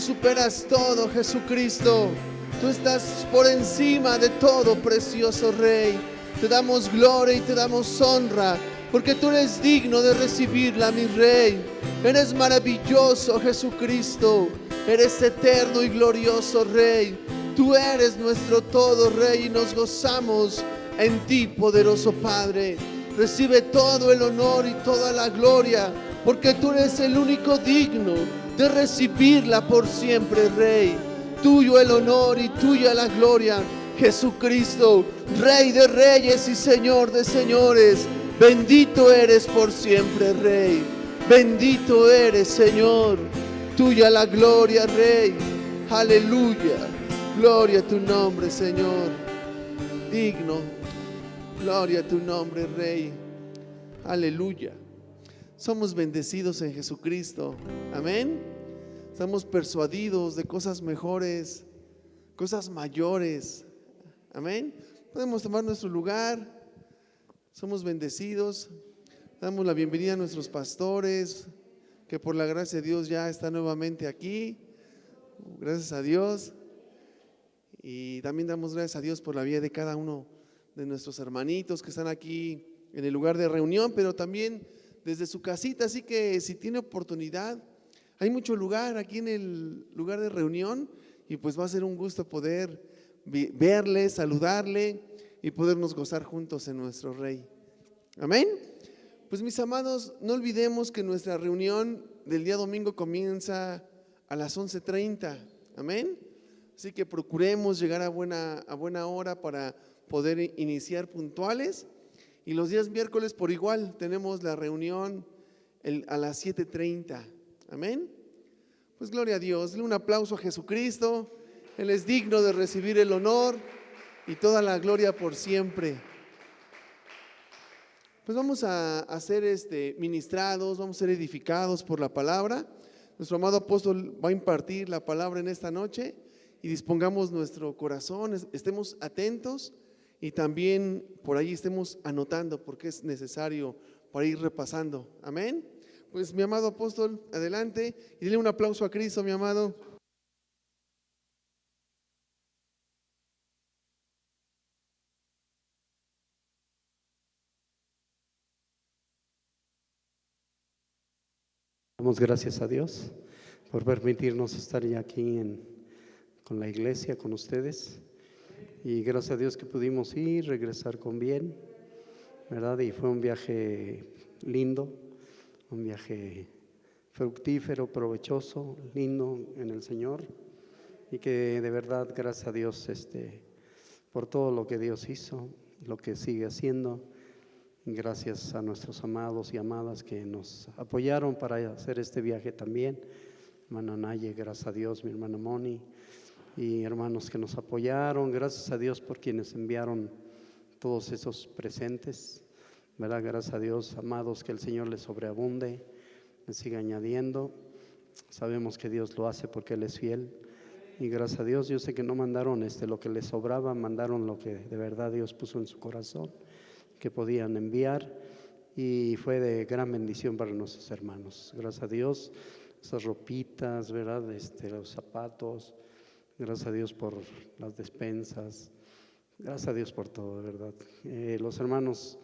superas todo, Jesucristo. Tú estás por encima de todo, precioso Rey. Te damos gloria y te damos honra, porque tú eres digno de recibirla, mi Rey. Eres maravilloso, Jesucristo. Eres eterno y glorioso, Rey. Tú eres nuestro todo, Rey, y nos gozamos en ti, poderoso Padre. Recibe todo el honor y toda la gloria, porque tú eres el único digno de recibirla por siempre, Rey. Tuyo el honor y tuya la gloria, Jesucristo, Rey de reyes y Señor de señores. Bendito eres por siempre, Rey. Bendito eres, Señor. Tuya la gloria, Rey. Aleluya. Gloria a tu nombre, Señor. Digno. Gloria a tu nombre, Rey. Aleluya. Somos bendecidos en Jesucristo. Amén. Estamos persuadidos de cosas mejores, cosas mayores. Amén. Podemos tomar nuestro lugar. Somos bendecidos. Damos la bienvenida a nuestros pastores, que por la gracia de Dios ya están nuevamente aquí. Gracias a Dios. Y también damos gracias a Dios por la vida de cada uno de nuestros hermanitos que están aquí en el lugar de reunión, pero también desde su casita. Así que si tiene oportunidad, hay mucho lugar aquí en el lugar de reunión, y pues va a ser un gusto poder verle, saludarle y podernos gozar juntos en nuestro Rey. Amén. Pues mis amados, no olvidemos que nuestra reunión del día domingo comienza a las 11:30. Amén. Así que procuremos llegar a buena hora para poder iniciar puntuales. Y los días miércoles por igual tenemos la reunión a las 7:30. Amén. Pues gloria a Dios. Dale un aplauso a Jesucristo. Él es digno de recibir el honor y toda la gloria por siempre. Pues vamos a ser ministrados, vamos a ser edificados por la palabra. Nuestro amado apóstol va a impartir la palabra en esta noche, y dispongamos nuestro corazón, estemos atentos y también por ahí estemos anotando, porque es necesario para ir repasando. Amén. Pues mi amado apóstol, adelante y dile un aplauso a Cristo, mi amado. Damos gracias a Dios por permitirnos estar ya aquí con la iglesia, con ustedes. Y gracias a Dios que pudimos ir, regresar con bien, ¿verdad? Y fue un viaje lindo, un viaje fructífero, provechoso, lindo en el Señor. Y que de verdad, gracias a Dios por todo lo que Dios hizo, lo que sigue haciendo. Gracias a nuestros amados y amadas que nos apoyaron para hacer este viaje también. Hermana Naye, gracias a Dios, mi hermana Moni, y hermanos que nos apoyaron. Gracias a Dios por quienes enviaron todos esos presentes, ¿verdad? Gracias a Dios, amados, que el Señor les sobreabunde, les siga añadiendo. Sabemos que Dios lo hace porque Él es fiel. Y gracias a Dios, yo sé que no mandaron lo que les sobraba, mandaron lo que de verdad Dios puso en su corazón, que podían enviar, y fue de gran bendición para nuestros hermanos. Gracias a Dios, esas ropitas, ¿verdad? Los zapatos, gracias a Dios por las despensas, gracias a Dios por todo, de verdad. Los hermanos,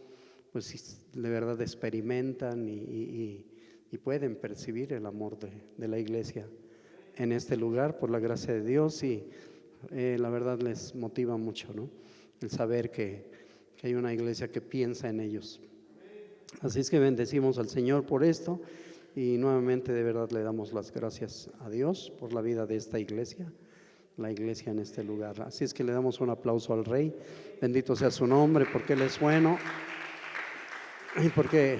pues de verdad experimentan y pueden percibir el amor de la iglesia en este lugar por la gracia de Dios, y la verdad les motiva mucho, ¿no? El saber que hay una iglesia que piensa en ellos. Así es que bendecimos al Señor por esto, y nuevamente de verdad le damos las gracias a Dios por la vida de esta iglesia, la iglesia en este lugar. Así es que le damos un aplauso al Rey. Bendito sea su nombre, porque Él es bueno y porque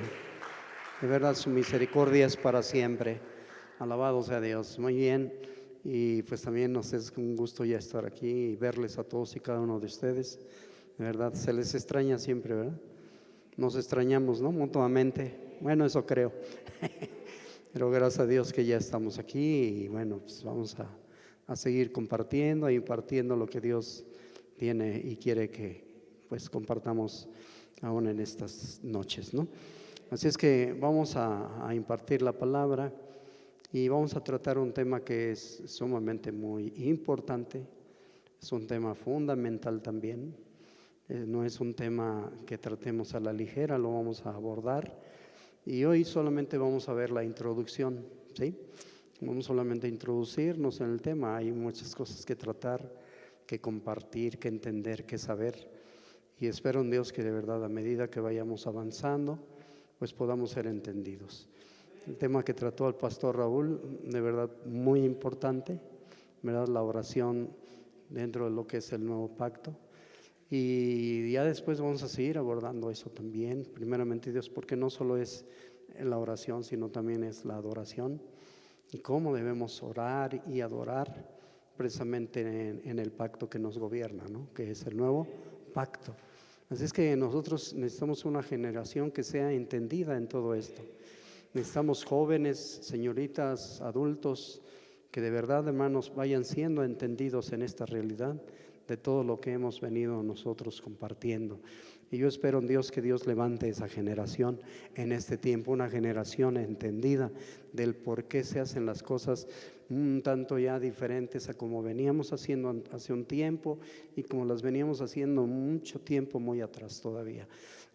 de verdad su misericordia es para siempre. Alabado sea Dios. Muy bien. Y pues también nos es un gusto ya estar aquí y verles a todos y cada uno de ustedes. De verdad, se les extraña siempre, ¿verdad? Nos extrañamos, ¿no? Mutuamente. Bueno, eso creo. Pero gracias a Dios que ya estamos aquí, y bueno, pues vamos a seguir compartiendo e impartiendo lo que Dios tiene y quiere que pues compartamos aún en estas noches, ¿no? Así es que vamos a impartir la palabra. Y vamos a tratar un tema que es sumamente muy importante, es un tema fundamental también. No es un tema que tratemos a la ligera, lo vamos a abordar. Y hoy solamente vamos a ver la introducción, ¿sí? Vamos solamente a introducirnos en el tema. Hay muchas cosas que tratar, que compartir, que entender, que saber. Y espero en Dios que de verdad a medida que vayamos avanzando, pues podamos ser entendidos. El tema que trató el pastor Raúl, de verdad muy importante, ¿verdad? La oración dentro de lo que es el nuevo pacto. Y ya después vamos a seguir abordando eso también, primeramente Dios, porque no solo es la oración, sino también es la adoración y cómo debemos orar y adorar precisamente en el pacto que nos gobierna, ¿no? Que es el nuevo pacto. Así es que nosotros necesitamos una generación que sea entendida en todo esto. Necesitamos jóvenes, señoritas, adultos, que de verdad, hermanos, vayan siendo entendidos en esta realidad de todo lo que hemos venido nosotros compartiendo. Y yo espero en Dios que Dios levante esa generación en este tiempo, una generación entendida del por qué se hacen las cosas un tanto ya diferentes a como veníamos haciendo hace un tiempo y como las veníamos haciendo mucho tiempo muy atrás todavía.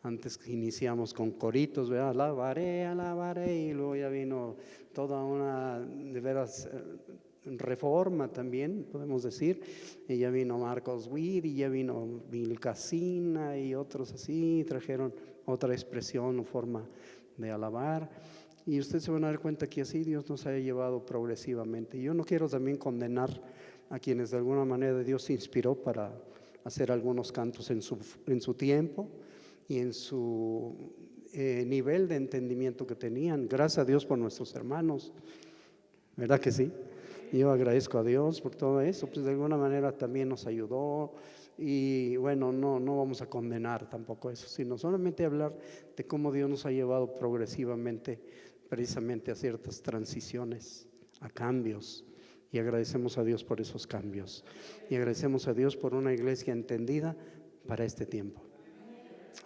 Antes iniciamos con coritos, ¿verdad? Alabaré, y luego ya vino toda una, de veras, reforma también, podemos decir, y ya vino Marcos Witt, y ya vino Bill Casina y otros así, trajeron otra expresión o forma de alabar, y ustedes se van a dar cuenta que así Dios nos ha llevado progresivamente. Y yo no quiero también condenar a quienes de alguna manera Dios se inspiró para hacer algunos cantos en su tiempo y en su nivel de entendimiento que tenían. Gracias a Dios por nuestros hermanos, ¿verdad que sí? Yo agradezco a Dios por todo eso, pues de alguna manera también nos ayudó. Y bueno, no vamos a condenar tampoco eso, sino solamente hablar de cómo Dios nos ha llevado progresivamente precisamente a ciertas transiciones, a cambios, y agradecemos a Dios por esos cambios y agradecemos a Dios por una iglesia entendida para este tiempo.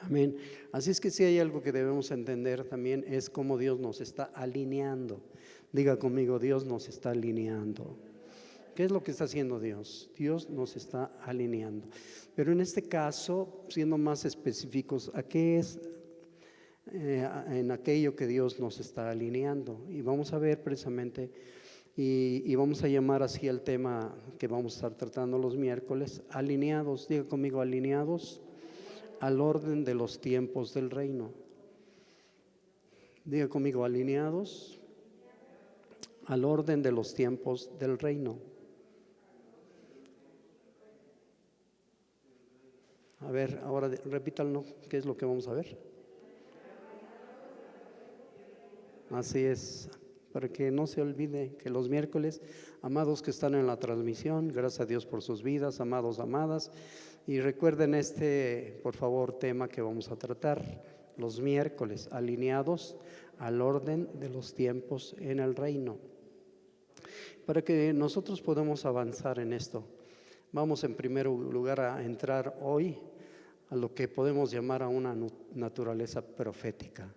Amén. Así es que si hay algo que debemos entender también es cómo Dios nos está alineando. Diga conmigo, Dios nos está alineando. ¿Qué es lo que está haciendo Dios? Dios nos está alineando. Pero en este caso, siendo más específicos, ¿a qué es en aquello que Dios nos está alineando? Y vamos a ver precisamente, y vamos a llamar así el tema que vamos a estar tratando los miércoles, alineados. Diga conmigo, alineados al orden de los tiempos del reino. Diga conmigo, alineados al orden de los tiempos del reino. A ver, ahora repítanlo, ¿qué es lo que vamos a ver? Así es, para que no se olvide que los miércoles, amados que están en la transmisión, gracias a Dios por sus vidas, amados, amadas, y recuerden por favor, tema que vamos a tratar los miércoles, alineados al orden de los tiempos en el reino. Para que nosotros podamos avanzar en esto, vamos en primer lugar a entrar hoy a lo que podemos llamar a una naturaleza profética.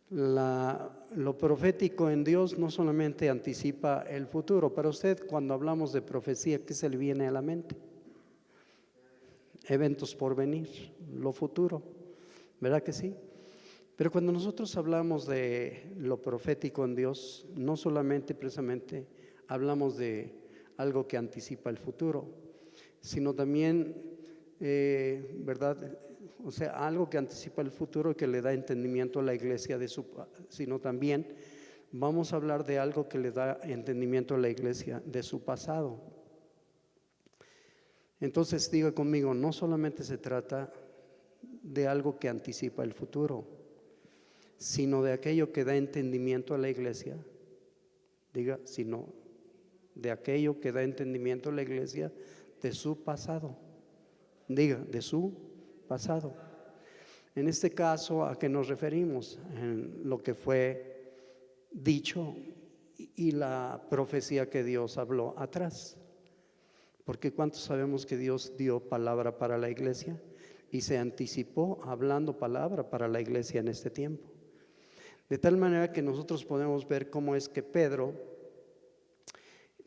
Lo profético en Dios no solamente anticipa el futuro. Para usted, cuando hablamos de profecía, ¿qué se le viene a la mente? Eventos por venir, lo futuro, ¿verdad que sí? Pero cuando nosotros hablamos de lo profético en Dios, no solamente precisamente hablamos de algo que anticipa el futuro, sino también, ¿verdad? O sea, algo que anticipa el futuro y que le da entendimiento a la iglesia sino también vamos a hablar de algo que le da entendimiento a la iglesia de su pasado. Entonces diga conmigo, no solamente se trata de algo que anticipa el futuro, sino de aquello que da entendimiento a la iglesia. Diga, sino de aquello que da entendimiento a la iglesia de su pasado. Diga, de su pasado. En este caso, ¿a qué nos referimos? En lo que fue dicho y la profecía que Dios habló atrás. Porque ¿cuántos sabemos que Dios dio palabra para la iglesia y se anticipó hablando palabra para la iglesia en este tiempo? De tal manera que nosotros podemos ver cómo es que Pedro,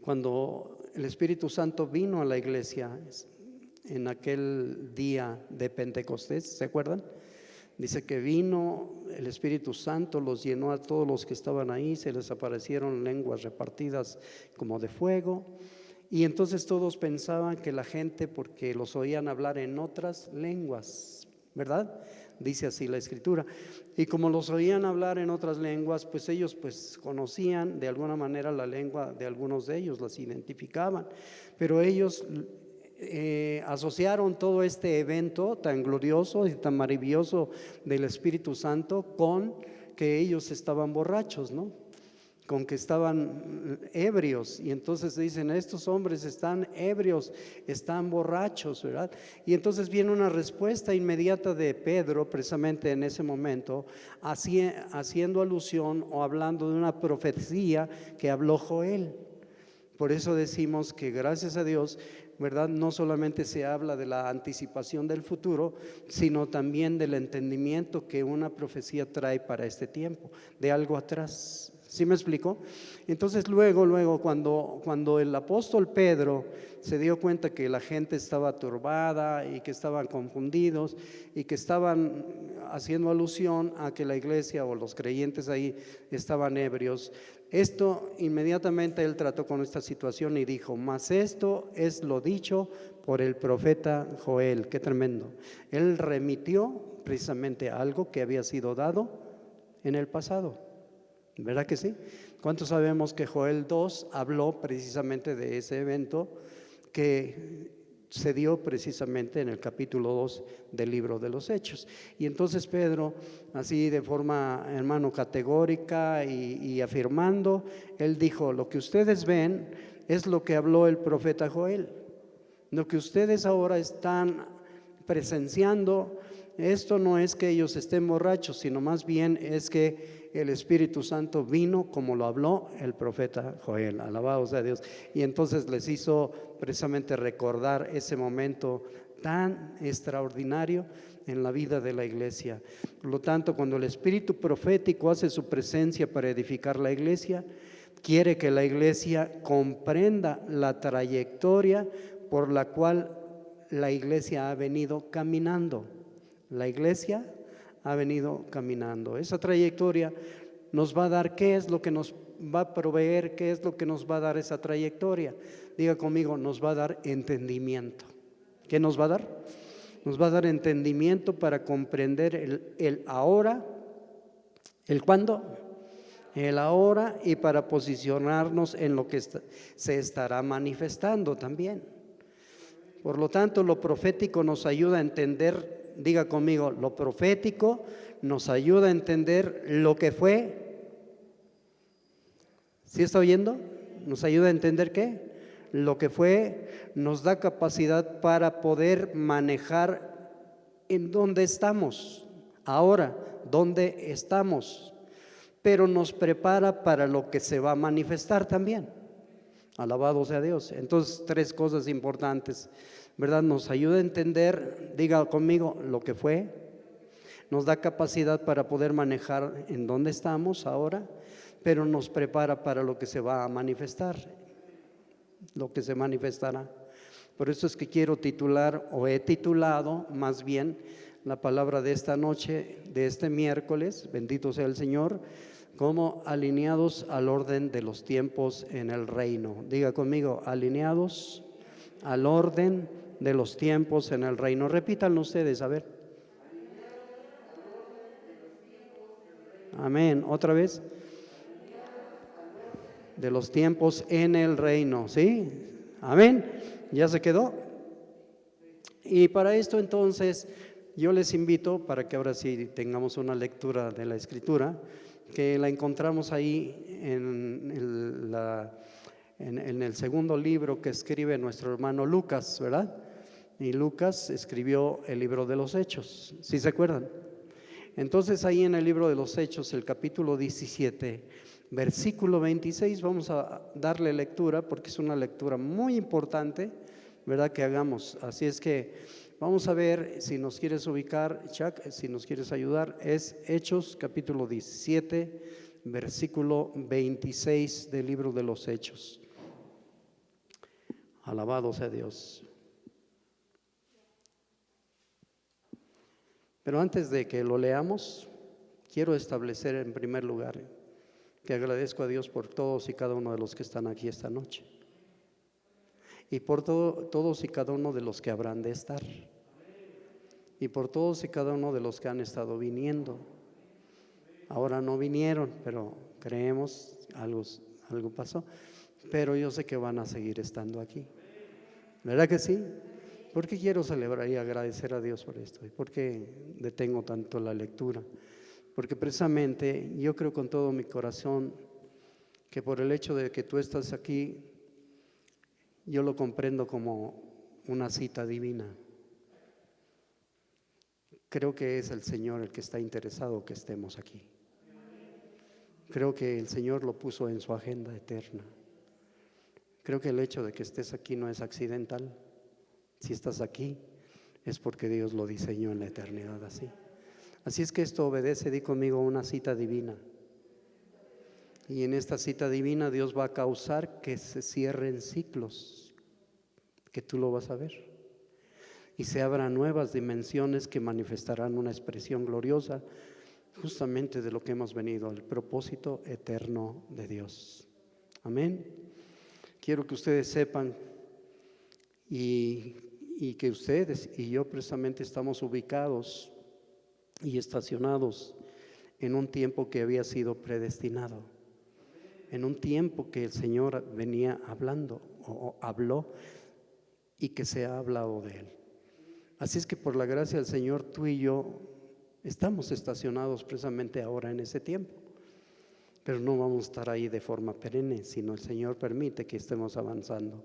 cuando el Espíritu Santo vino a la iglesia en aquel día de Pentecostés, ¿se acuerdan? Dice que vino el Espíritu Santo, los llenó a todos los que estaban ahí, se les aparecieron lenguas repartidas como de fuego. Y entonces todos pensaban que la gente, porque los oían hablar en otras lenguas, ¿verdad? Dice así la Escritura. Y como los oían hablar en otras lenguas, pues ellos pues conocían de alguna manera la lengua de algunos de ellos, las identificaban. Pero ellos asociaron todo este evento tan glorioso y tan maravilloso del Espíritu Santo con que ellos estaban borrachos, ¿no? Con que estaban ebrios, y entonces dicen: estos hombres están ebrios, están borrachos, ¿verdad? Y entonces viene una respuesta inmediata de Pedro, precisamente en ese momento, haciendo alusión o hablando de una profecía que habló Joel. Por eso decimos que gracias a Dios, ¿verdad?, no solamente se habla de la anticipación del futuro, sino también del entendimiento que una profecía trae para este tiempo, de algo atrás. ¿Sí me explico? Entonces luego cuando el apóstol Pedro se dio cuenta que la gente estaba turbada y que estaban confundidos y que estaban haciendo alusión a que la iglesia o los creyentes ahí estaban ebrios, esto inmediatamente él trató con esta situación y dijo: mas esto es lo dicho por el profeta Joel. Qué tremendo. Él remitió precisamente algo que había sido dado en el pasado, ¿verdad que sí? ¿Cuántos sabemos que Joel 2 habló precisamente de ese evento que se dio precisamente en el capítulo 2 del libro de los Hechos? Y entonces Pedro, así de forma, hermano, categórica y afirmando, él dijo: lo que ustedes ven es lo que habló el profeta Joel. Lo que ustedes ahora están presenciando, esto no es que ellos estén borrachos, sino más bien es que el Espíritu Santo vino como lo habló el profeta Joel. Alabado sea Dios. Y entonces les hizo precisamente recordar ese momento tan extraordinario en la vida de la iglesia. Por lo tanto, cuando el Espíritu profético hace su presencia para edificar la iglesia, quiere que la iglesia comprenda la trayectoria por la cual la iglesia ha venido caminando. La iglesia ha venido caminando. Esa trayectoria nos va a dar, ¿qué es lo que nos va a proveer? ¿Qué es lo que nos va a dar esa trayectoria? Diga conmigo: nos va a dar entendimiento. ¿Qué nos va a dar? Nos va a dar entendimiento para comprender el ahora, el cuándo, el ahora, y para posicionarnos en lo que se estará manifestando también. Por lo tanto, lo profético nos ayuda a entender. Diga conmigo: lo profético nos ayuda a entender lo que fue. ¿Sí está oyendo? Nos ayuda a entender ¿qué? Lo que fue. Nos da capacidad para poder manejar en dónde estamos ahora, dónde estamos, pero nos prepara para lo que se va a manifestar también. Alabado sea Dios. Entonces, tres cosas importantes, ¿verdad? Nos ayuda a entender, diga conmigo, lo que fue. Nos da capacidad para poder manejar en dónde estamos ahora, pero nos prepara para lo que se va a manifestar, lo que se manifestará. Por eso es que quiero titular, o he titulado más bien, la palabra de esta noche, de este miércoles, bendito sea el Señor, como alineados al orden de los tiempos en el reino. Diga conmigo: alineados al orden de los tiempos en el reino. Repítanlo ustedes, a ver. Amén. Otra vez. De los tiempos en el reino, ¿sí? Amén. ¿Ya se quedó? Y para esto entonces yo les invito, para que ahora sí tengamos una lectura de la Escritura, que la encontramos ahí en el segundo libro que escribe nuestro hermano Lucas, ¿verdad? Y Lucas escribió el libro de los Hechos, ¿sí se acuerdan? Entonces ahí en el libro de los Hechos, el capítulo 17, versículo 26, vamos a darle lectura porque es una lectura muy importante, ¿verdad?, que hagamos. Así es que Vamos a ver si nos quieres ubicar, Chuck, si nos quieres ayudar. Es Hechos capítulo 17, versículo 26 del libro de los Hechos. Alabado sea Dios. Pero antes de que lo leamos, quiero establecer en primer lugar que agradezco a Dios por todos y cada uno de los que están aquí esta noche. Y por todos y cada uno de los que habrán de estar. Y por todos y cada uno de los que han estado viniendo. Ahora no vinieron, pero creemos algo pasó. Pero yo sé que van a seguir estando aquí. ¿Verdad que sí? ¿Por qué quiero celebrar y agradecer a Dios por esto? ¿Y por qué detengo tanto la lectura? Porque precisamente yo creo con todo mi corazón que por el hecho de que tú estás aquí, yo lo comprendo como una cita divina. Creo que es el Señor el que está interesado que estemos aquí. Creo que el Señor lo puso en su agenda eterna. Creo que el hecho de que estés aquí no es accidental. Si estás aquí es porque Dios lo diseñó en la eternidad así. Así es que esto obedece, di conmigo, una cita divina. Y en esta cita divina Dios va a causar que se cierren ciclos, que tú lo vas a ver. Y se abran nuevas dimensiones que manifestarán una expresión gloriosa justamente de lo que hemos venido, el propósito eterno de Dios. Amén. Quiero que ustedes sepan y que ustedes y yo precisamente estamos ubicados y estacionados en un tiempo que había sido predestinado, en un tiempo que el Señor venía hablando o habló y que se ha hablado de Él. Así es que por la gracia del Señor tú y yo estamos estacionados precisamente ahora en ese tiempo, pero no vamos a estar ahí de forma perenne, sino el Señor permite que estemos avanzando,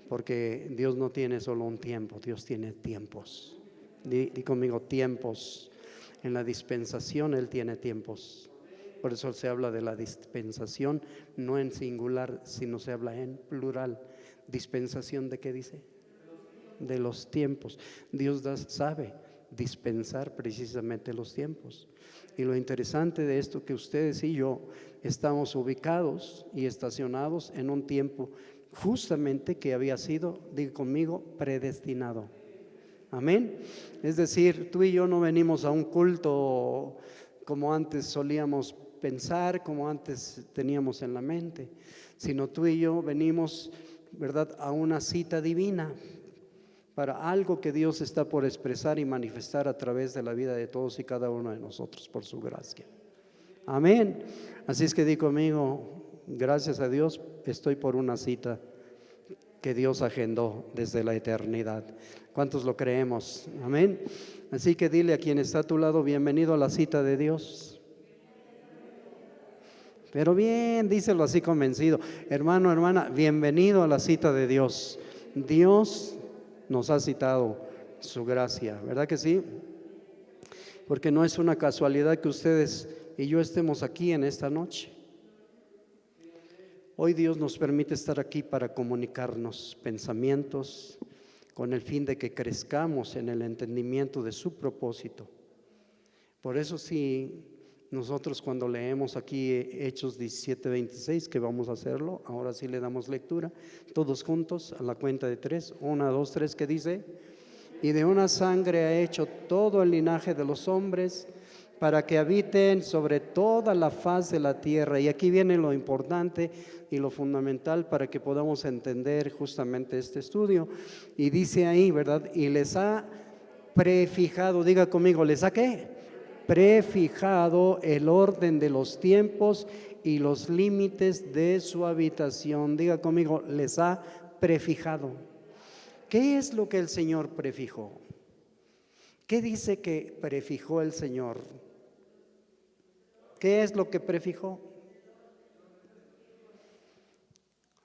porque Dios no tiene solo un tiempo, Dios tiene tiempos. Di conmigo, tiempos. En la dispensación Él tiene tiempos. Por eso se habla de la dispensación, no en singular, sino se habla en plural. ¿Dispensación de qué dice? De los tiempos. Dios sabe dispensar precisamente los tiempos. Y lo interesante de esto que ustedes y yo estamos ubicados y estacionados en un tiempo justamente que había sido, diga conmigo, predestinado. Amén. Es decir, tú y yo no venimos a un culto como antes solíamos pensar, como antes teníamos en la mente, sino tú y yo venimos, ¿verdad?, a una cita divina para algo que Dios está por expresar y manifestar a través de la vida de todos y cada uno de nosotros por su gracia. Amén. Así es que di conmigo, gracias a Dios estoy por una cita que Dios agendó desde la eternidad. ¿Cuántos lo creemos? Amén. Así que dile a quien está a tu lado, bienvenido a la cita de Dios. Pero bien, díselo así convencido. Hermano, hermana, bienvenido a la cita de Dios. Dios nos ha citado su gracia, ¿verdad que sí? Porque no es una casualidad que ustedes y yo estemos aquí en esta noche. Hoy Dios nos permite estar aquí para comunicarnos pensamientos con el fin de que crezcamos en el entendimiento de su propósito. Por eso sí, nosotros cuando leemos aquí Hechos 17:26, que vamos a hacerlo, ahora sí le damos lectura, todos juntos a la cuenta de 3, 1, 2, 3, que dice: y de una sangre ha hecho todo el linaje de los hombres para que habiten sobre toda la faz de la tierra. Y aquí viene lo importante y lo fundamental para que podamos entender justamente este estudio. Y dice ahí, ¿verdad? Y les ha prefijado, diga conmigo, ¿les ha qué? Prefijado el orden de los tiempos y los límites de su habitación. Diga conmigo, les ha prefijado. ¿Qué es lo que el Señor prefijó? ¿Qué dice que prefijó el Señor? ¿Qué es lo que prefijó?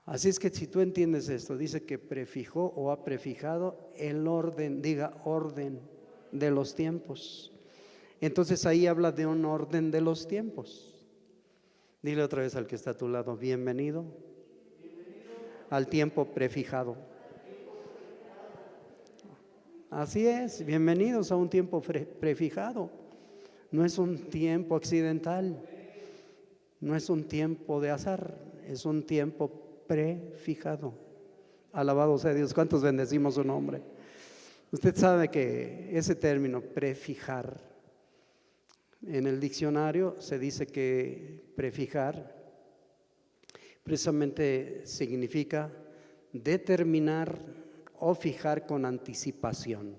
Así es que si tú entiendes esto, dice que prefijó o ha prefijado el orden, diga orden de los tiempos. Entonces ahí habla de un orden de los tiempos. Dile otra vez al que está a tu lado, bienvenido al tiempo prefijado. Así es, bienvenidos a un tiempo prefijado. No es un tiempo accidental, no es un tiempo de azar, es un tiempo prefijado. Alabado sea Dios. ¿Cuántos bendecimos su nombre? Usted sabe que ese término prefijar, en el diccionario se dice que prefijar precisamente significa determinar o fijar con anticipación.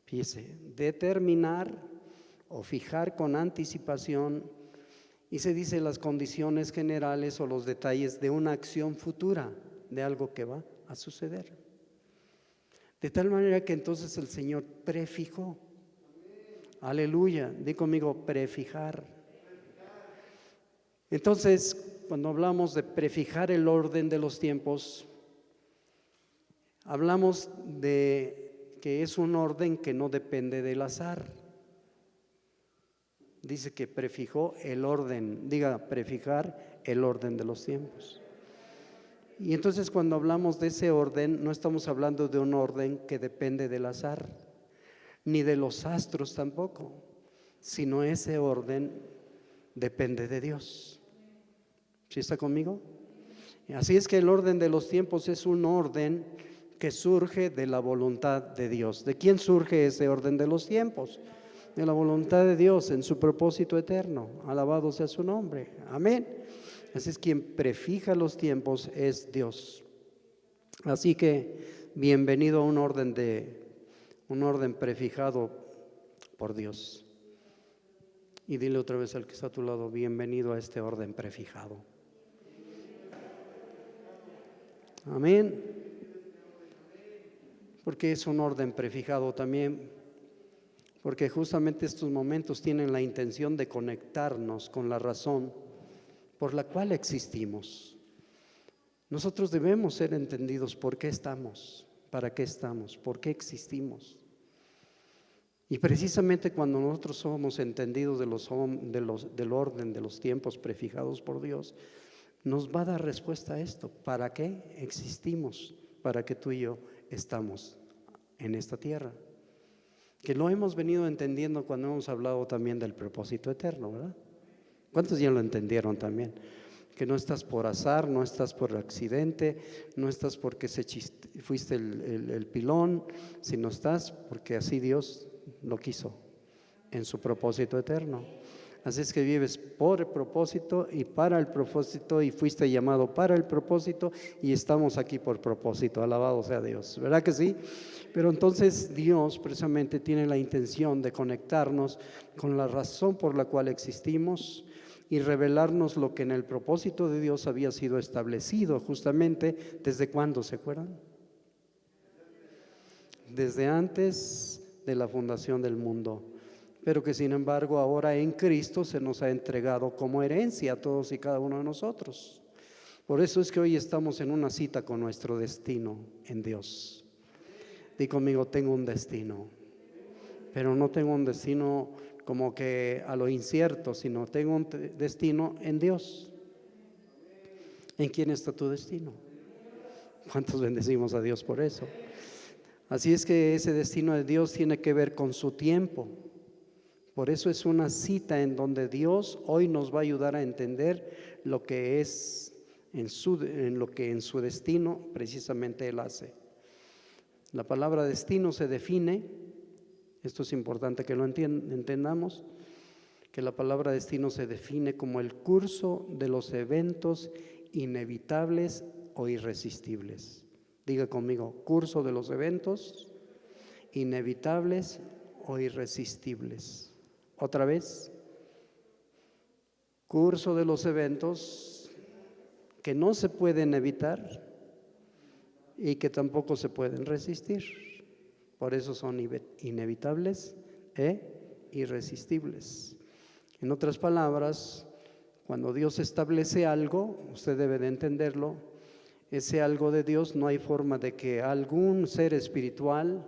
Fíjese, determinar o fijar con anticipación, y se dice las condiciones generales o los detalles de una acción futura, de algo que va a suceder. De tal manera que entonces el Señor prefijó. Aleluya, di conmigo, prefijar. Entonces, cuando hablamos de prefijar el orden de los tiempos, hablamos de que es un orden que no depende del azar. Dice que prefijó el orden, diga prefijar el orden de los tiempos. Y entonces cuando hablamos de ese orden, no estamos hablando de un orden que depende del azar, ni de los astros tampoco, sino ese orden depende de Dios. ¿Sí está conmigo? Así es que el orden de los tiempos es un orden que surge de la voluntad de Dios. ¿De quién surge ese orden de los tiempos? De la voluntad de Dios en su propósito eterno. Alabado sea su nombre. Amén. Así es, quien prefija los tiempos es Dios. Así que bienvenido a un orden prefijado por Dios. Y dile otra vez al que está a tu lado, bienvenido a este orden prefijado. Amén. Porque es un orden prefijado también, porque justamente estos momentos tienen la intención de conectarnos con la razón por la cual existimos. Nosotros debemos ser entendidos por qué estamos, para qué estamos, por qué existimos. Y precisamente cuando nosotros somos entendidos del orden de los tiempos prefijados por Dios, nos va a dar respuesta a esto. ¿Para qué existimos? Para que tú y yo estamos en esta tierra. Que lo hemos venido entendiendo cuando hemos hablado también del propósito eterno, ¿verdad? ¿Cuántos ya lo entendieron también? Que no estás por azar, no estás por accidente, no estás porque fuiste el pilón, sino estás porque así Dios lo quiso en su propósito eterno. Así es que vives por el propósito y para el propósito, y fuiste llamado para el propósito, y estamos aquí por propósito. Alabado sea Dios, ¿verdad que sí? Pero entonces Dios precisamente tiene la intención de conectarnos con la razón por la cual existimos y revelarnos lo que en el propósito de Dios había sido establecido justamente desde cuándo, ¿se acuerdan? Desde antes de la fundación del mundo, pero que sin embargo ahora en Cristo se nos ha entregado como herencia a todos y cada uno de nosotros. Por eso es que hoy estamos en una cita con nuestro destino en Dios. Di conmigo, tengo un destino, pero no tengo un destino como que a lo incierto, sino tengo un destino en Dios. ¿En quién está tu destino? ¿Cuántos bendecimos a Dios por eso? Así es que ese destino de Dios tiene que ver con su tiempo. Por eso es una cita en donde Dios hoy nos va a ayudar a entender lo que es en lo que en su destino precisamente Él hace. La palabra destino se define, esto es importante que lo entendamos, que la palabra destino se define como el curso de los eventos inevitables o irresistibles. Diga conmigo, curso de los eventos inevitables o irresistibles. Otra vez, curso de los eventos que no se pueden evitar y que tampoco se pueden resistir. Por eso son inevitables e irresistibles. En otras palabras, cuando Dios establece algo, usted debe de entenderlo, ese algo de Dios no hay forma de que algún ser espiritual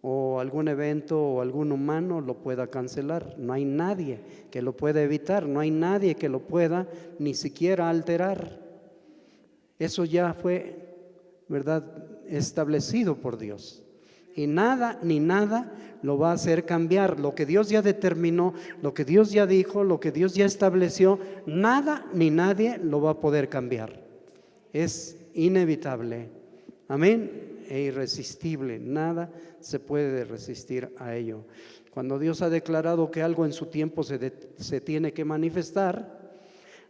o algún evento o algún humano lo pueda cancelar. No hay nadie que lo pueda evitar, no hay nadie que lo pueda ni siquiera alterar. Eso ya fue, ¿verdad?, establecido por Dios. Y nada ni nada lo va a hacer cambiar. Lo que Dios ya determinó, lo que Dios ya dijo, lo que Dios ya estableció, nada ni nadie lo va a poder cambiar. Es inevitable, amén, e irresistible. Nada se puede resistir a ello. Cuando Dios ha declarado que algo en su tiempo se tiene que manifestar,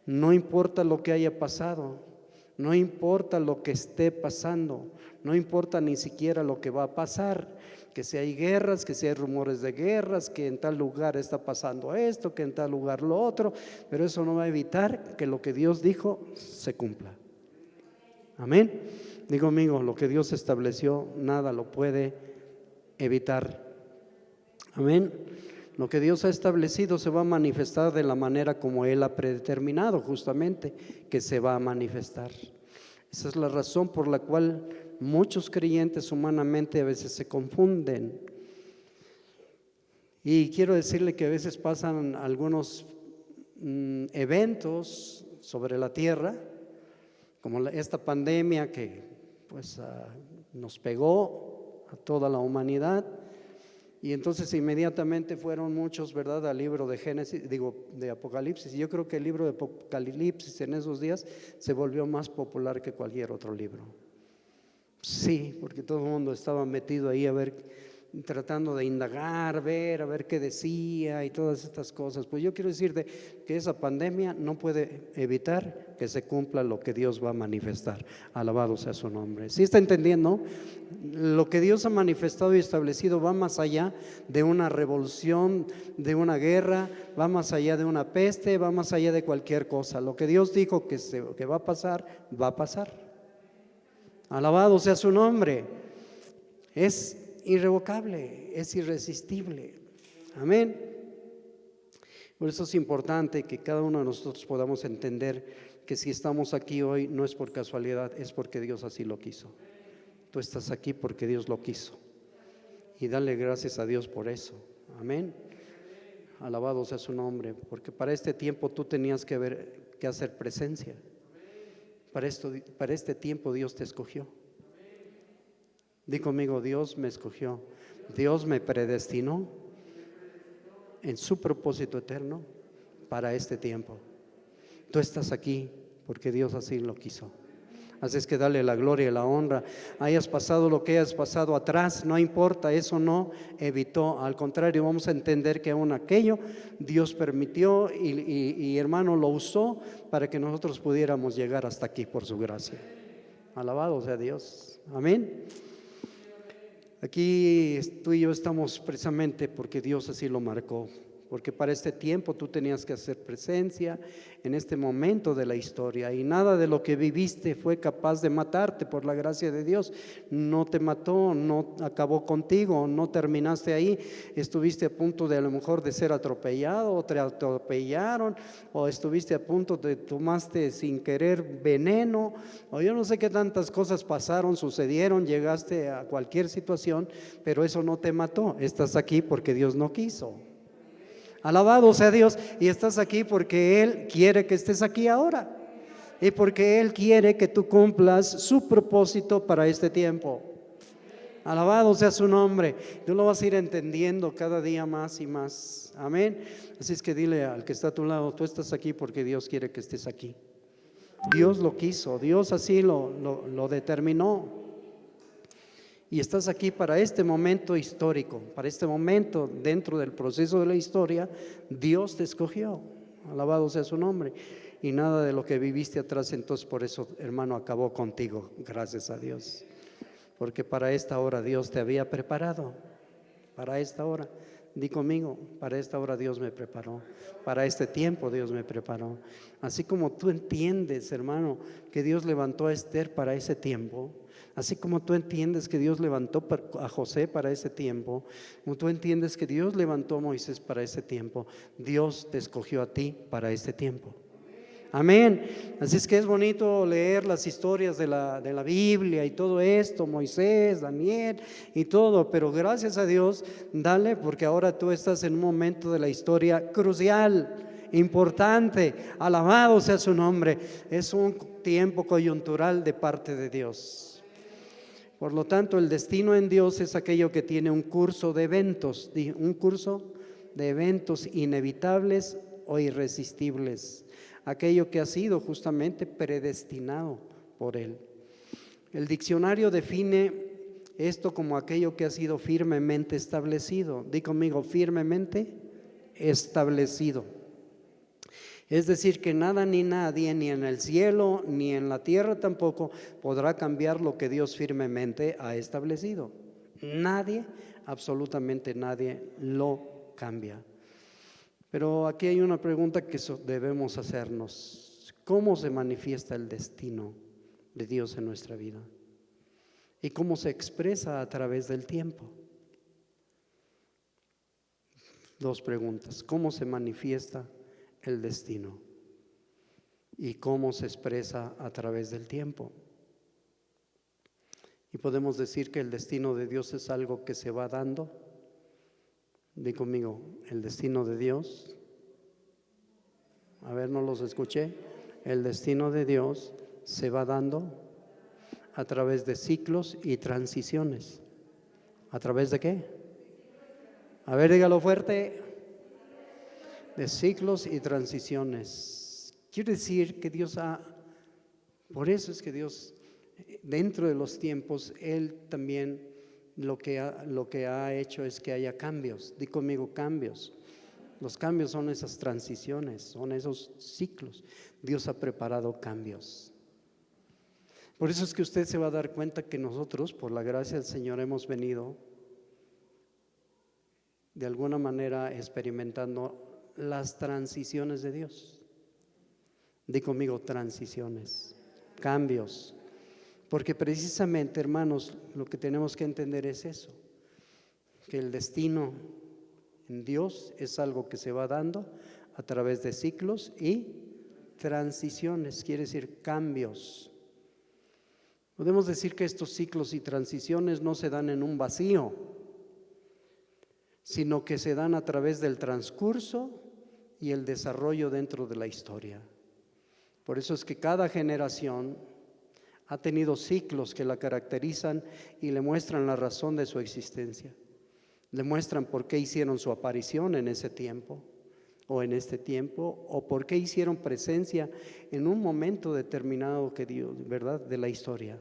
no importa lo que haya pasado, no importa lo que esté pasando, no importa ni siquiera lo que va a pasar, que si hay guerras, que si hay rumores de guerras, que en tal lugar está pasando esto, que en tal lugar lo otro, pero eso no va a evitar que lo que Dios dijo se cumpla. Amén. Digo, amigo, lo que Dios estableció, nada lo puede evitar. Amén. Lo que Dios ha establecido se va a manifestar de la manera como Él ha predeterminado, justamente, que se va a manifestar. Esa es la razón por la cual muchos creyentes humanamente a veces se confunden. Y quiero decirle que a veces pasan algunos eventos sobre la tierra, como esta pandemia que pues nos pegó a toda la humanidad. Y entonces inmediatamente fueron muchos, ¿verdad?, al libro de Génesis, de Apocalipsis. Y yo creo que el libro de Apocalipsis en esos días se volvió más popular que cualquier otro libro. Sí, porque todo el mundo estaba metido ahí a ver, tratando de indagar, a ver qué decía y todas estas cosas. Pues yo quiero decirte que esa pandemia no puede evitar que se cumpla lo que Dios va a manifestar. Alabado sea su nombre. ¿Sí está entendiendo? Lo que Dios ha manifestado y establecido va más allá de una revolución, de una guerra, va más allá de una peste, va más allá de cualquier cosa. Lo que Dios dijo que va a pasar, va a pasar. Alabado sea su nombre. Es irrevocable, es irresistible. Amén. Por eso es importante que cada uno de nosotros podamos entender que si estamos aquí hoy no es por casualidad, es porque Dios así lo quiso. Tú estás aquí porque Dios lo quiso. Y dale gracias a Dios por eso. Amén. Alabado sea su nombre, porque para este tiempo tú tenías que hacer presencia. Para este tiempo Dios te escogió. Di conmigo, Dios me escogió, Dios me predestinó en su propósito eterno para este tiempo. Tú estás aquí porque Dios así lo quiso. Así es que dale la gloria y la honra. Hayas pasado lo que hayas pasado atrás, no importa, eso no evitó. Al contrario, vamos a entender que aún aquello Dios permitió y hermano lo usó para que nosotros pudiéramos llegar hasta aquí por su gracia. Alabado sea Dios. Amén. Aquí tú y yo estamos precisamente porque Dios así lo marcó, porque para este tiempo tú tenías que hacer presencia en este momento de la historia y nada de lo que viviste fue capaz de matarte por la gracia de Dios. No te mató, no acabó contigo, no terminaste ahí, estuviste a punto de a lo mejor de ser atropellado o te atropellaron o estuviste a punto de tomaste sin querer veneno o yo no sé qué tantas cosas pasaron, sucedieron, llegaste a cualquier situación, pero eso no te mató, estás aquí porque Dios no quiso. Alabado sea Dios, y estás aquí porque Él quiere que estés aquí ahora y porque Él quiere que tú cumplas su propósito para este tiempo. Alabado sea su nombre. Tú lo vas a ir entendiendo cada día más y más. Amén. Así es que dile al que está a tu lado, tú estás aquí porque Dios quiere que estés aquí. Dios lo quiso, Dios así lo determinó. Y estás aquí para este momento histórico, para este momento dentro del proceso de la historia, Dios te escogió, alabado sea su nombre. Y nada de lo que viviste atrás, entonces por eso, hermano, acabó contigo, gracias a Dios. Porque para esta hora Dios te había preparado, para esta hora. Di conmigo, para esta hora Dios me preparó, para este tiempo Dios me preparó. Así como tú entiendes, hermano, que Dios levantó a Esther para ese tiempo, así como tú entiendes que Dios levantó a José para ese tiempo, como tú entiendes que Dios levantó a Moisés para ese tiempo, Dios te escogió a ti para este tiempo. Amén. Así es que es bonito leer las historias de la Biblia y todo esto, Moisés, Daniel y todo, pero gracias a Dios, dale, porque ahora tú estás en un momento de la historia crucial, importante, alabado sea su nombre. Es un tiempo coyuntural de parte de Dios. Por lo tanto, el destino en Dios es aquello que tiene un curso de eventos, inevitables o irresistibles, aquello que ha sido justamente predestinado por Él. El diccionario define esto como aquello que ha sido firmemente establecido. Di conmigo, firmemente establecido. Es decir, que nada ni nadie, ni en el cielo, ni en la tierra tampoco, podrá cambiar lo que Dios firmemente ha establecido. Nadie, absolutamente nadie, lo cambia. Pero aquí hay una pregunta que debemos hacernos. ¿Cómo se manifiesta el destino de Dios en nuestra vida? ¿Y cómo se expresa a través del tiempo? Dos preguntas. ¿Cómo se manifiesta el destino? ¿Y cómo se expresa a través del tiempo? Y podemos decir que el destino de Dios es algo que se va dando. Di conmigo, el destino de Dios. A ver, no los escuché. El destino de Dios se va dando a través de ciclos y transiciones. ¿A través de qué? A ver, dígalo fuerte. De ciclos y transiciones. Quiere decir que por eso es que Dios, dentro de los tiempos, Él también lo que ha hecho es que haya cambios. Di conmigo, cambios. Los cambios son esas transiciones, son esos ciclos. Dios ha preparado cambios. Por eso es que usted se va a dar cuenta que nosotros, por la gracia del Señor, hemos venido de alguna manera experimentando las transiciones de Dios. Di conmigo, transiciones, cambios. Porque precisamente, hermanos, lo que tenemos que entender es eso, que el destino en Dios es algo que se va dando a través de ciclos y transiciones, quiere decir cambios. Podemos decir que estos ciclos y transiciones no se dan en un vacío, sino que se dan a través del transcurso y el desarrollo dentro de la historia. Por eso es que cada generación ha tenido ciclos que la caracterizan y le muestran la razón de su existencia. Le muestran por qué hicieron su aparición en ese tiempo o en este tiempo, o por qué hicieron presencia en un momento determinado que Dios, ¿verdad?, de la historia.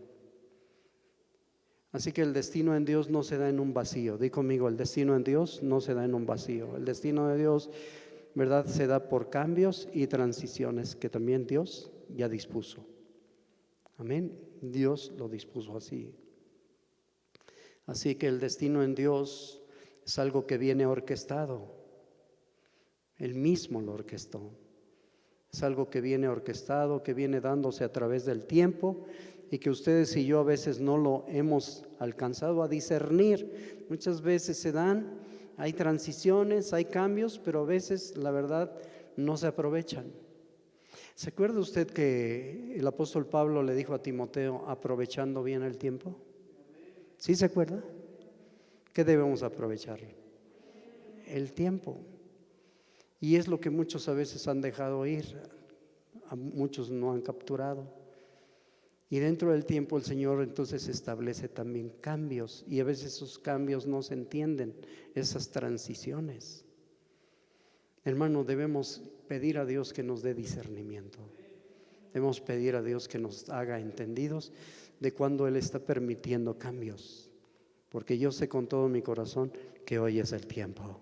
Así que el destino en Dios no se da en un vacío. Di conmigo, el destino en Dios no se da en un vacío. El destino de Dios, ¿verdad?, se da por cambios y transiciones que también Dios ya dispuso. Amén. Dios lo dispuso así. Así que el destino en Dios es algo que viene orquestado. Él mismo lo orquestó. Es algo que viene orquestado, que viene dándose a través del tiempo y que ustedes y yo a veces no lo hemos alcanzado a discernir. Muchas veces se dan, hay transiciones, hay cambios, pero a veces la verdad no se aprovechan. ¿Se acuerda usted que el apóstol Pablo le dijo a Timoteo, aprovechando bien el tiempo? ¿Sí se acuerda? ¿Qué debemos aprovechar? El tiempo. Y es lo que muchos a veces han dejado ir, a muchos no han capturado. Y dentro del tiempo el Señor entonces establece también cambios, y a veces esos cambios no se entienden, esas transiciones. Hermano, debemos pedir a Dios que nos dé discernimiento. Debemos pedir a Dios que nos haga entendidos de cuando Él está permitiendo cambios, porque yo sé con todo mi corazón que hoy es el tiempo.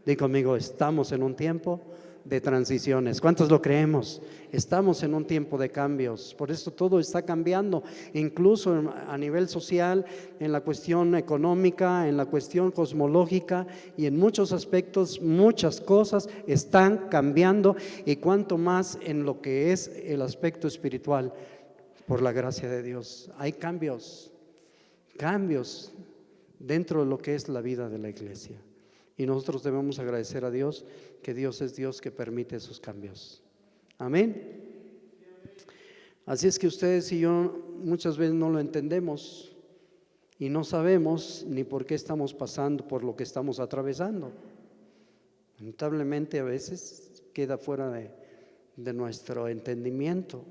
Di conmigo, estamos en un tiempo de transiciones. ¿Cuántos lo creemos? Estamos en un tiempo de cambios. Por eso todo está cambiando, incluso a nivel social, en la cuestión económica, en la cuestión cosmológica y en muchos aspectos, muchas cosas están cambiando, y cuanto más en lo que es el aspecto espiritual, por la gracia de Dios. Hay cambios dentro de lo que es la vida de la iglesia. Y nosotros debemos agradecer a Dios que Dios es Dios que permite esos cambios. Amén. Así es que ustedes y yo muchas veces no lo entendemos y no sabemos ni por qué estamos pasando por lo que estamos atravesando. Lamentablemente a veces queda fuera de nuestro entendimiento.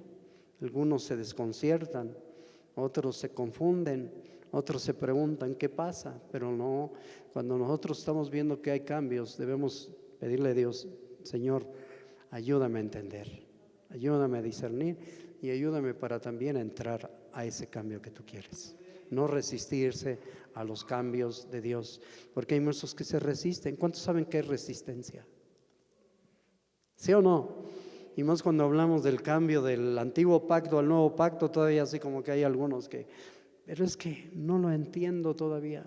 Algunos se desconciertan, otros se confunden, otros se preguntan qué pasa, pero no, cuando nosotros estamos viendo que hay cambios, debemos pedirle a Dios: Señor, ayúdame a entender, ayúdame a discernir y ayúdame para también entrar a ese cambio que tú quieres. No resistirse a los cambios de Dios, porque hay muchos que se resisten. ¿Cuántos saben qué es resistencia? ¿Sí o no? Y más cuando hablamos del cambio del antiguo pacto al nuevo pacto, todavía así como que hay algunos que, pero es que no lo entiendo todavía.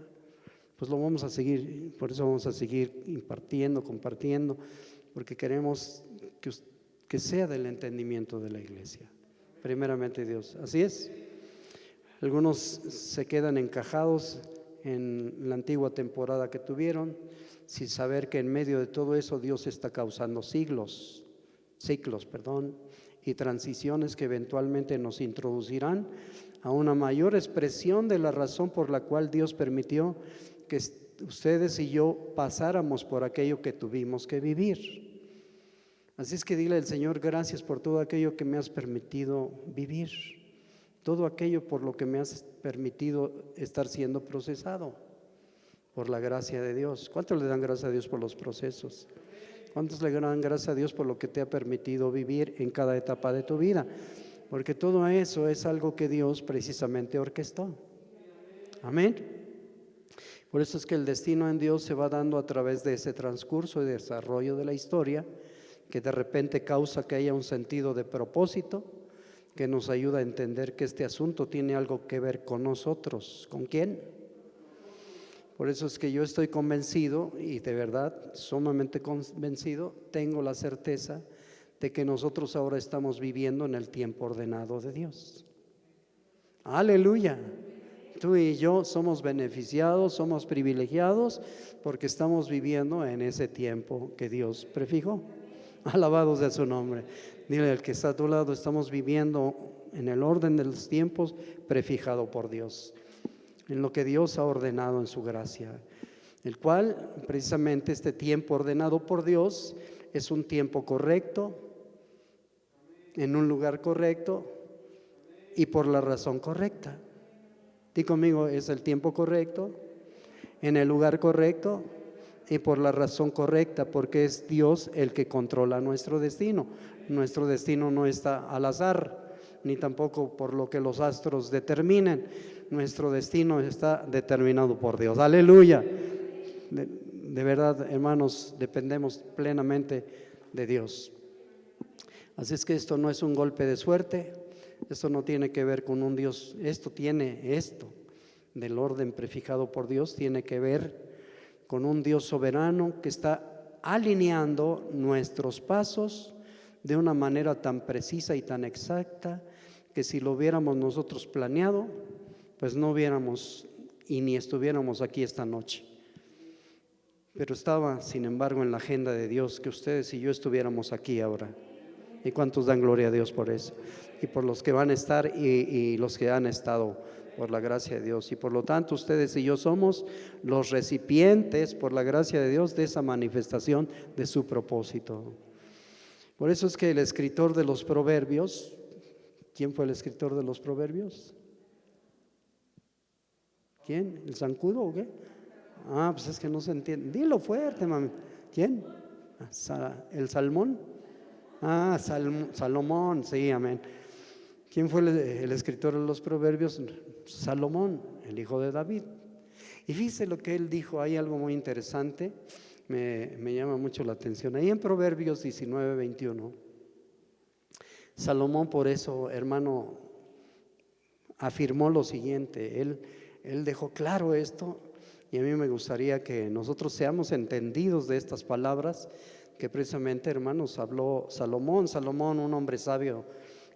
Pues lo vamos a seguir, por eso vamos a seguir impartiendo, compartiendo, porque queremos que sea del entendimiento de la iglesia, primeramente Dios. Así es. Algunos se quedan encajados en la antigua temporada que tuvieron, sin saber que en medio de todo eso Dios está causando ciclos, y transiciones que eventualmente nos introducirán a una mayor expresión de la razón por la cual Dios permitió que ustedes y yo pasáramos por aquello que tuvimos que vivir. Así es que dile al Señor: gracias por todo aquello que me has permitido vivir, todo aquello por lo que me has permitido estar siendo procesado, por la gracia de Dios. ¿Cuántos le dan gracias a Dios por los procesos? ¿Cuántos le dan gracias a Dios por lo que te ha permitido vivir en cada etapa de tu vida? Porque todo eso es algo que Dios precisamente orquestó. Amén. Por eso es que el destino en Dios se va dando a través de ese transcurso y desarrollo de la historia, que de repente causa que haya un sentido de propósito, que nos ayuda a entender que este asunto tiene algo que ver con nosotros. ¿Con quién? Por eso es que yo estoy convencido, y de verdad sumamente convencido, tengo la certeza de que nosotros ahora estamos viviendo en el tiempo ordenado de Dios. Aleluya. Tú y yo somos beneficiados, somos privilegiados, porque estamos viviendo en ese tiempo que Dios prefijó. Alabado sea su nombre. Dile al que está a tu lado: estamos viviendo en el orden de los tiempos prefijado por Dios, en lo que Dios ha ordenado en su gracia, el cual precisamente este tiempo ordenado por Dios es un tiempo correcto, en un lugar correcto y por la razón correcta. Di conmigo: es el tiempo correcto, en el lugar correcto y por la razón correcta, porque es Dios el que controla nuestro destino. Nuestro destino no está al azar, ni tampoco por lo que los astros determinen. Nuestro destino está determinado por Dios. Aleluya. De verdad, hermanos, dependemos plenamente de Dios. Así es que esto no es un golpe de suerte, esto no tiene que ver con un Dios, esto del orden prefijado por Dios, tiene que ver con un Dios soberano que está alineando nuestros pasos de una manera tan precisa y tan exacta que si lo hubiéramos nosotros planeado, pues no hubiéramos y ni estuviéramos aquí esta noche. Pero estaba, sin embargo, en la agenda de Dios que ustedes y yo estuviéramos aquí ahora. ¿Y cuántos dan gloria a Dios por eso? Y por los que van a estar y los que han estado, por la gracia de Dios. Y por lo tanto, ustedes y yo somos los recipientes, por la gracia de Dios, de esa manifestación de su propósito. Por eso es que el escritor de los Proverbios, ¿quién fue el escritor de los Proverbios? ¿Quién? ¿El zancudo o qué? Pues es que no se entiende. Dilo fuerte, mami. ¿Quién? ¿El Salmón? Salomón, sí, amén. ¿Quién fue el escritor de los Proverbios? Salomón, el hijo de David. Y fíjese lo que él dijo, hay algo muy interesante, me llama mucho la atención. Ahí en Proverbios 19:21, Salomón por eso, hermano, afirmó lo siguiente, él dejó claro esto, y a mí me gustaría que nosotros seamos entendidos de estas palabras que precisamente, hermanos, habló Salomón, un hombre sabio,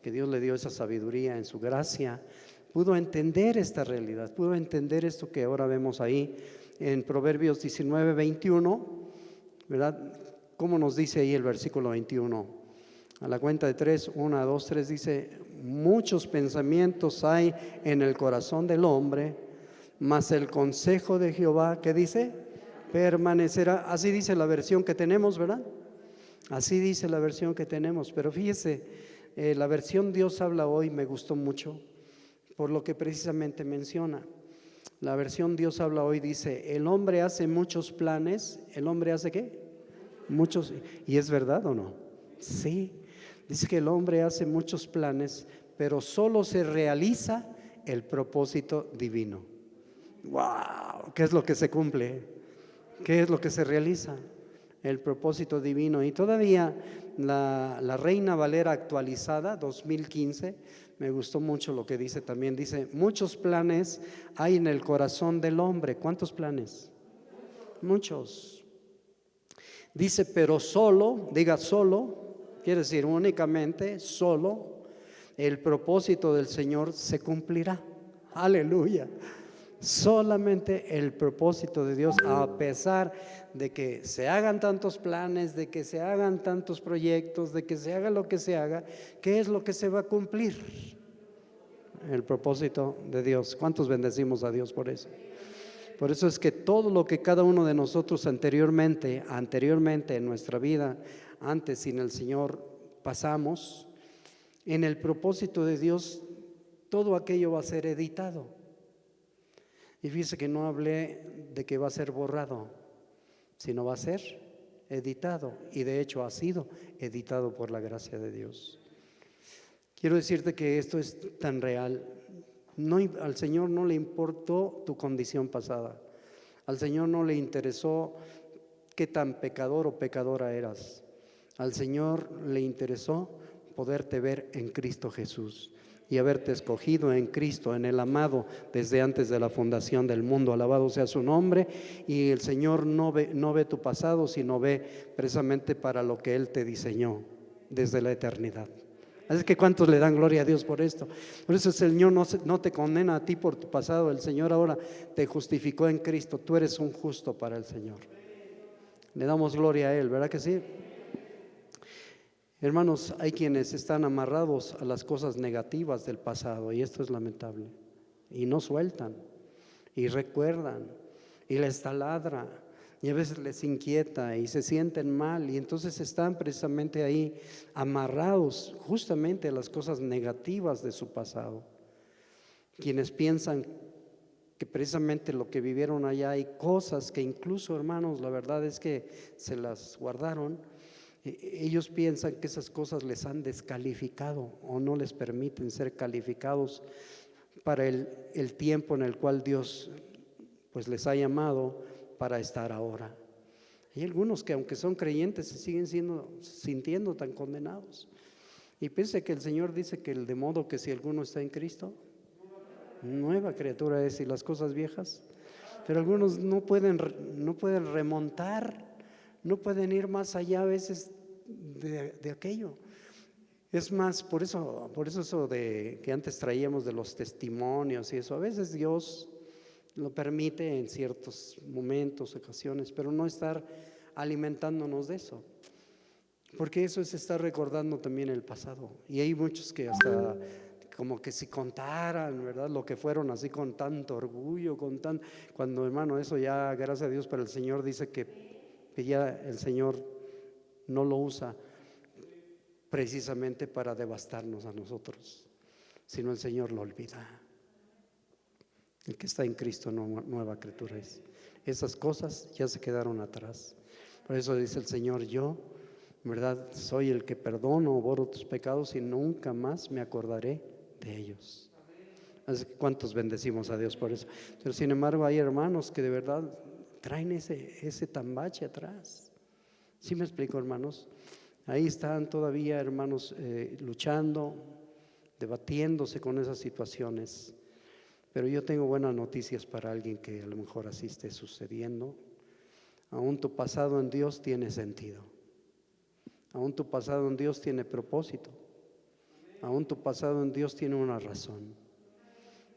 que Dios le dio esa sabiduría en su gracia, pudo entender esta realidad, pudo entender esto que ahora vemos ahí en Proverbios 19:21, ¿verdad? ¿Cómo nos dice ahí el versículo 21? A la cuenta de 3, 1, 2, 3 dice: muchos pensamientos hay en el corazón del hombre, mas el consejo de Jehová, ¿qué dice? Permanecerá. Así dice la versión que tenemos, ¿verdad? Así dice la versión que tenemos, pero fíjese, la versión Dios habla hoy me gustó mucho, por lo que precisamente menciona. La versión Dios habla hoy dice, el hombre hace muchos planes. ¿El hombre hace qué? Muchos. ¿Y es verdad o no? Sí. Dice que el hombre hace muchos planes, pero solo se realiza el propósito divino. ¡Wow! ¿Qué es lo que se cumple? ¿Qué es lo que se realiza? El propósito divino. Y todavía la Reina Valera actualizada 2015, me gustó mucho lo que dice también. Dice, muchos planes hay en el corazón del hombre. ¿Cuántos planes? Muchos. Dice, pero solo, diga solo, quiere decir únicamente, solo el propósito del Señor se cumplirá. Aleluya. Solamente el propósito de Dios, a pesar de que se hagan tantos planes, de que se hagan tantos proyectos, de que se haga lo que se haga, ¿qué es lo que se va a cumplir? El propósito de Dios. ¿Cuántos bendecimos a Dios por eso? Por eso es que todo lo que cada uno de nosotros anteriormente en nuestra vida, antes sin el Señor, pasamos, en el propósito de Dios, todo aquello va a ser editado. Y fíjese que no hablé de que va a ser borrado, sino va a ser editado. Y de hecho ha sido editado por la gracia de Dios. Quiero decirte que esto es tan real. Al Señor no le importó tu condición pasada. Al Señor no le interesó qué tan pecador o pecadora eras. Al Señor le interesó poderte ver en Cristo Jesús y haberte escogido en Cristo, en el amado, desde antes de la fundación del mundo. Alabado sea su nombre. Y el Señor no ve tu pasado, sino ve precisamente para lo que Él te diseñó desde la eternidad. Así que ¿cuántos le dan gloria a Dios por esto? Por eso el Señor no te condena a ti por tu pasado. El Señor ahora te justificó en Cristo. Tú eres un justo para el Señor. Le damos gloria a Él, ¿verdad que sí? Hermanos, hay quienes están amarrados a las cosas negativas del pasado, y esto es lamentable, y no sueltan, y recuerdan, y les taladra, y a veces les inquieta, y se sienten mal, y entonces están precisamente ahí amarrados justamente a las cosas negativas de su pasado. Quienes piensan que precisamente lo que vivieron allá hay cosas que incluso, hermanos, la verdad es que se las guardaron. Ellos piensan que esas cosas les han descalificado o no les permiten ser calificados para el tiempo en el cual Dios pues les ha llamado para estar ahora. Hay algunos que aunque son creyentes se siguen sintiendo tan condenados. Y piense que el Señor dice que de modo que si alguno está en Cristo, nueva criatura es, y las cosas viejas. Pero algunos no pueden remontar, no pueden ir más allá a veces de aquello. Es más, por eso eso de que antes traíamos de los testimonios y eso, a veces Dios lo permite en ciertos momentos, ocasiones, pero no estar alimentándonos de eso, porque eso es estar recordando también el pasado. Y hay muchos que hasta como que si contaran, ¿verdad?, lo que fueron así con tanto orgullo, cuando, hermano, eso ya, gracias a Dios, pero el Señor dice que ya el Señor no lo usa precisamente para devastarnos a nosotros, sino el Señor lo olvida. El que está en Cristo nueva criatura es. Esas cosas ya se quedaron atrás. Por eso dice el Señor, yo, ¿verdad?, soy el que perdono o borro tus pecados y nunca más me acordaré de ellos. Así que ¿cuántos bendecimos a Dios por eso? Pero sin embargo hay hermanos que de verdad traen ese tambache atrás. ¿Sí me explico, hermanos? Ahí están todavía, hermanos, luchando, debatiéndose con esas situaciones. Pero yo tengo buenas noticias para alguien que a lo mejor así esté sucediendo. Aún tu pasado en Dios tiene sentido. Aún tu pasado en Dios tiene propósito. Aún tu pasado en Dios tiene una razón.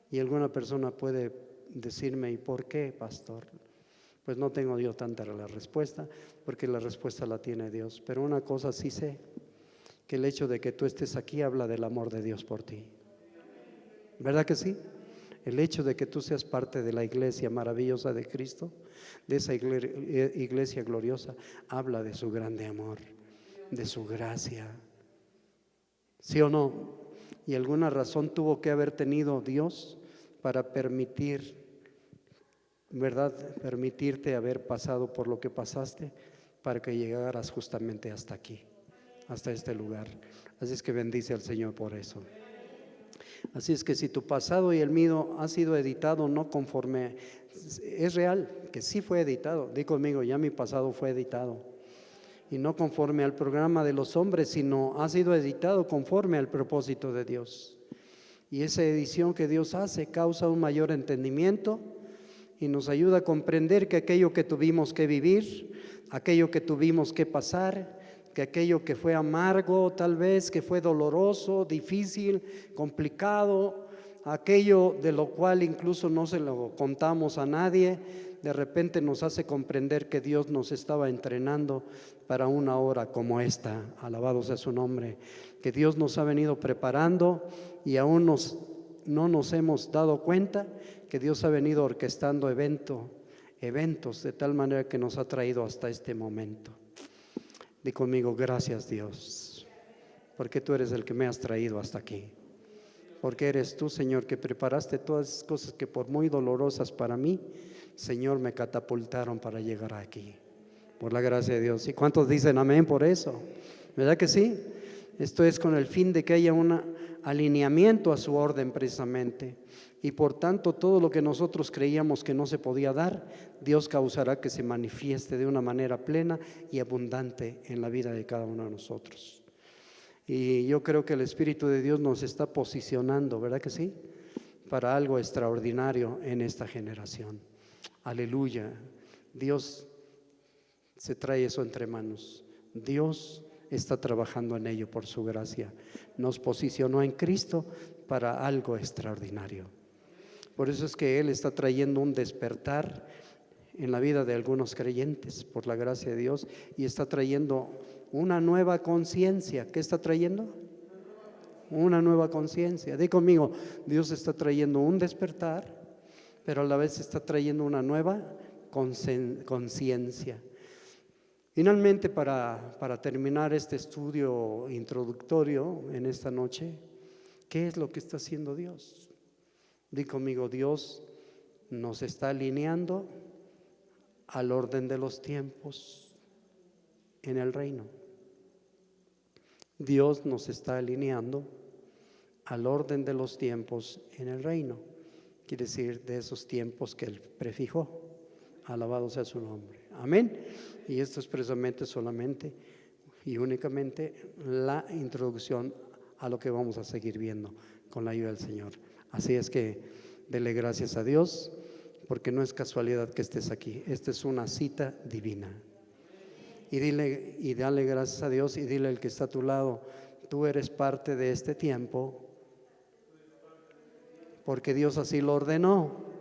Y alguna persona puede decirme, ¿y por qué, pastor? Pues no tengo yo tanta la respuesta, porque la respuesta la tiene Dios. Pero una cosa sí sé, que el hecho de que tú estés aquí habla del amor de Dios por ti. ¿Verdad que sí? El hecho de que tú seas parte de la iglesia maravillosa de Cristo, de esa iglesia gloriosa, habla de su grande amor, de su gracia. ¿Sí o no? y alguna razón tuvo que haber tenido Dios para permitir, ¿verdad? Permitirte haber pasado por lo que pasaste para que llegaras justamente hasta aquí, hasta este lugar. Así es que bendice al Señor por eso. Así es que si tu pasado y el mío ha sido editado no conforme, es real que sí fue editado. Di conmigo, ya mi pasado fue editado. Y no conforme al programa de los hombres, sino ha sido editado conforme al propósito de Dios. Y esa edición que Dios hace causa un mayor entendimiento y nos ayuda a comprender que aquello que tuvimos que vivir, aquello que tuvimos que pasar, que aquello que fue amargo, tal vez que fue doloroso, difícil, complicado, aquello de lo cual incluso no se lo contamos a nadie, de repente nos hace comprender que Dios nos estaba entrenando para una hora como esta. Alabado sea su nombre, que Dios nos ha venido preparando y aún no nos hemos dado cuenta que Dios ha venido orquestando eventos de tal manera que nos ha traído hasta este momento. Di conmigo, gracias Dios, porque tú eres el que me has traído hasta aquí. Porque eres tú, Señor, que preparaste todas esas cosas que por muy dolorosas para mí, Señor, me catapultaron para llegar aquí. Por la gracia de Dios. ¿Y cuántos dicen amén por eso? ¿Verdad que sí? Esto es con el fin de que haya un alineamiento a su orden precisamente. Y por tanto, todo lo que nosotros creíamos que no se podía dar, Dios causará que se manifieste de una manera plena y abundante en la vida de cada uno de nosotros. Y yo creo que el Espíritu de Dios nos está posicionando, ¿verdad que sí? Para algo extraordinario en esta generación. Aleluya. Dios se trae eso entre manos. Dios está trabajando en ello por su gracia. Nos posicionó en Cristo para algo extraordinario. Por eso es que Él está trayendo un despertar en la vida de algunos creyentes, por la gracia de Dios, y está trayendo una nueva conciencia. ¿Qué está trayendo? Una nueva conciencia. Di conmigo, Dios está trayendo un despertar, pero a la vez está trayendo una nueva conciencia. Finalmente, para terminar este estudio introductorio en esta noche, ¿qué es lo que está haciendo Dios? Di conmigo, Dios nos está alineando al orden de los tiempos en el reino. Dios nos está alineando al orden de los tiempos en el reino. Quiere decir, de esos tiempos que Él prefijó. Alabado sea su nombre. Amén. Y esto es precisamente solamente y únicamente la introducción a lo que vamos a seguir viendo con la ayuda del Señor. Así es que dele gracias a Dios, porque no es casualidad que estés aquí. Esta es una cita divina. Y dale gracias a Dios y dile al que está a tu lado, tú eres parte de este tiempo, porque Dios así lo ordenó.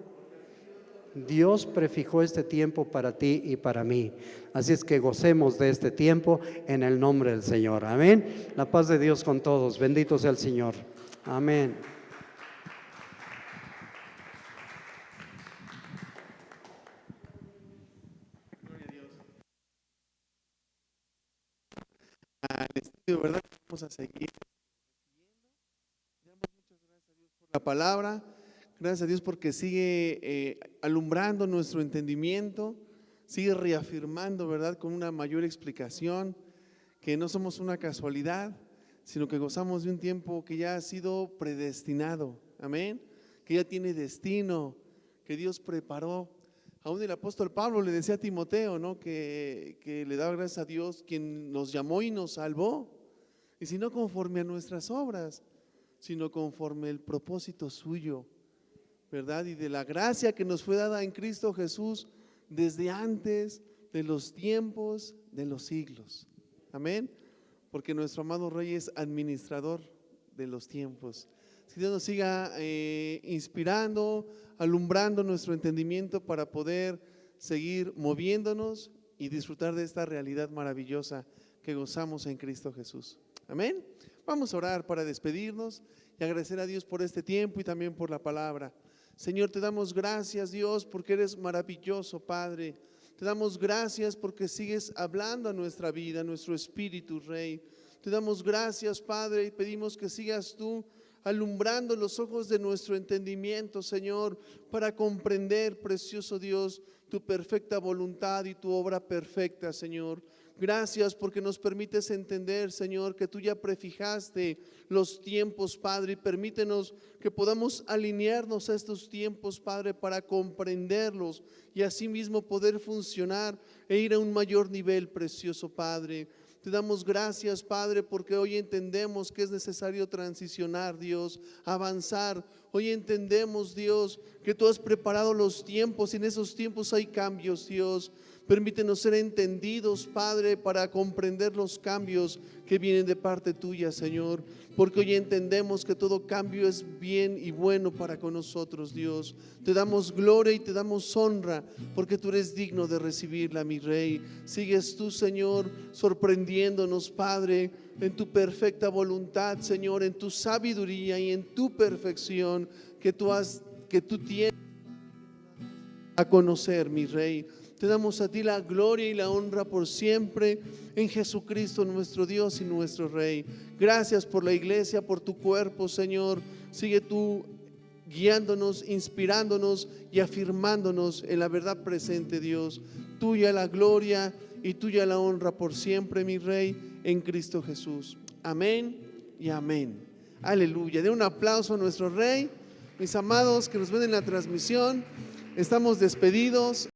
Dios prefijó este tiempo para ti y para mí. Así es que gocemos de este tiempo en el nombre del Señor. Amén. La paz de Dios con todos. Bendito sea el Señor. Amén. Al estudio, ¿verdad? Vamos a seguir. Damos muchas gracias a Dios por la palabra. Gracias a Dios porque sigue alumbrando nuestro entendimiento, sigue reafirmando, ¿verdad? Con una mayor explicación que no somos una casualidad, sino que gozamos de un tiempo que ya ha sido predestinado. Amén. Que ya tiene destino, que Dios preparó. Aún el apóstol Pablo le decía a Timoteo, ¿no? Que le daba gracias a Dios quien nos llamó y nos salvó. Y si no conforme a nuestras obras, sino conforme el propósito suyo, ¿verdad? Y de la gracia que nos fue dada en Cristo Jesús desde antes de los tiempos de los siglos. Amén. Porque nuestro amado Rey es administrador de los tiempos. Que Dios nos siga inspirando, alumbrando nuestro entendimiento para poder seguir moviéndonos y disfrutar de esta realidad maravillosa que gozamos en Cristo Jesús. Amén. Vamos a orar para despedirnos y agradecer a Dios por este tiempo y también por la palabra. Señor, te damos gracias, Dios, porque eres maravilloso, Padre. Te damos gracias porque sigues hablando a nuestra vida, a nuestro espíritu, Rey. Te damos gracias, Padre, y pedimos que sigas tú alumbrando los ojos de nuestro entendimiento, Señor, para comprender, precioso Dios, tu perfecta voluntad y tu obra perfecta, Señor. Gracias porque nos permites entender, Señor, que tú ya prefijaste los tiempos, Padre, y permítenos que podamos alinearnos a estos tiempos, Padre, para comprenderlos y asimismo poder funcionar e ir a un mayor nivel, precioso Padre. Te damos gracias, Padre, porque hoy entendemos que es necesario transicionar, Dios, avanzar. Hoy entendemos, Dios, que tú has preparado los tiempos y en esos tiempos hay cambios, Dios. Permítenos ser entendidos, Padre, para comprender los cambios que vienen de parte tuya, Señor, porque hoy entendemos que todo cambio es bien y bueno para con nosotros, Dios. Te damos gloria y te damos honra, porque tú eres digno de recibirla, mi Rey. Sigues tú, Señor, sorprendiéndonos, Padre, en tu perfecta voluntad, Señor, en tu sabiduría y en tu perfección que tú tienes a conocer, mi Rey. Te damos a ti la gloria y la honra por siempre en Jesucristo nuestro Dios y nuestro Rey. Gracias por la iglesia, por tu cuerpo, Señor. Sigue tú guiándonos, inspirándonos y afirmándonos en la verdad presente, Dios. Tuya la gloria y tuya la honra por siempre, mi Rey, en Cristo Jesús. Amén y amén. Aleluya. De un aplauso a nuestro Rey. Mis amados que nos ven en la transmisión, estamos despedidos.